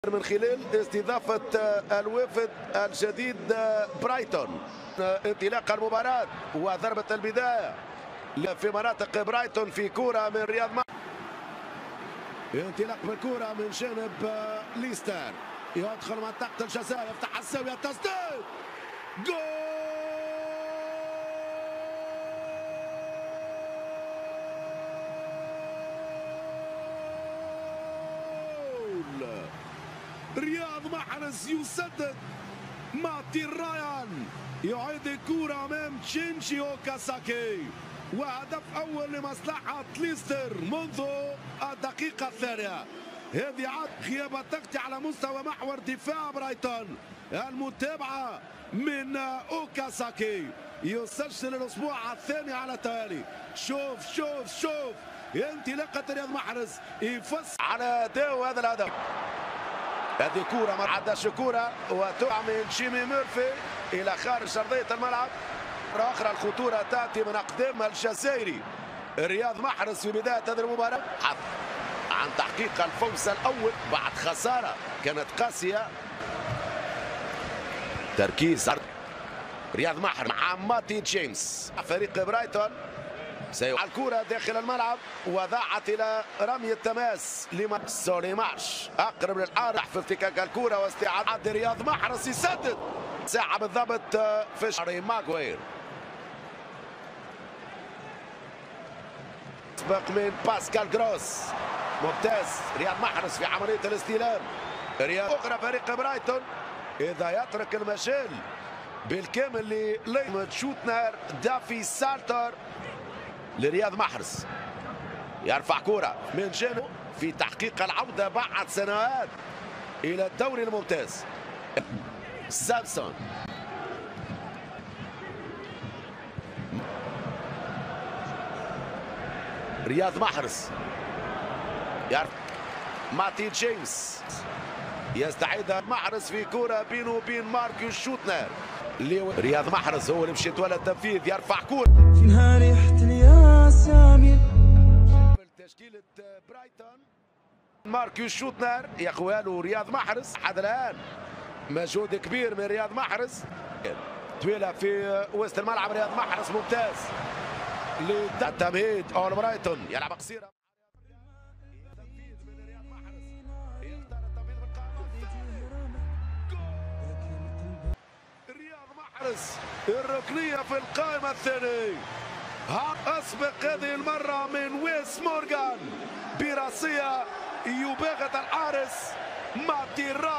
من خلال استضافة الوفد الجديد برايتون. انطلاق المباراة وضربة البداية في مناطق برايتون في كرة من رياض محرز. انطلاق بالكرة من جانب ليستر، يدخل منطقة الجزاء، يفتح الزاوية، التسديد، جول! رياض محرز يسدد، ماتي رايان يعيد الكرة امام شينجي اوكاساكي، وهدف اول لمصلحة ليستر منذ الدقيقة الثانية. هذه عاد غياب التغطية على مستوى محور دفاع برايتون. المتابعة من اوكاساكي يسجل الاسبوع الثاني على التوالي. شوف انطلاقة رياض محرز يفسر على داو هذا الهدف. هذه كرة ما عداش كرة وتقع من جيمي ميرفي الى خارج ارضية الملعب. مرة اخرى الخطورة تاتي من اقدام الجزائري رياض محرز في بداية هذه المباراة عن تحقيق الفوز الاول بعد خسارة كانت قاسية. تركيز رياض محرز مع ماتي جيمس. فريق برايتون سيوعى الكرة داخل الملعب وضاعت الى رمي التماس سوني مارش اقرب للعارض في افتكاك الكرة واستعادة رياض محرز يسدد ساعة بالضبط في هاري ماغوير. سبق من باسكال جروس، ممتاز رياض محرز في عملية الاستلام. رياض اخرى فريق برايتون اذا يترك المجال بالكامل لشوتنر دافي سالتر لرياض محرز، يرفع كرة من جانب في تحقيق العودة بعد سنوات إلى الدوري الممتاز. سامسون رياض محرز ماتي جيمس يستعيد محرز في كرة بينه وبين ماركيوس شوتنر. رياض محرز هو اللي مشي يتولى التنفيذ، يرفع كرة في نهار يحتل يا سامي. تشكيلة برايتون ماركيوس شوتنر يا اخوانه رياض محرز. حتى الان مجهود كبير من رياض محرز، طويلة في وسط الملعب. رياض محرز ممتاز للتمهيد اول برايتون يلعب قصيرة. رياض محرز الركنية في القائمة الثانية، أسبق هذه المرة من ويس مورغان براسية يباغت الحارس ماتي رايان.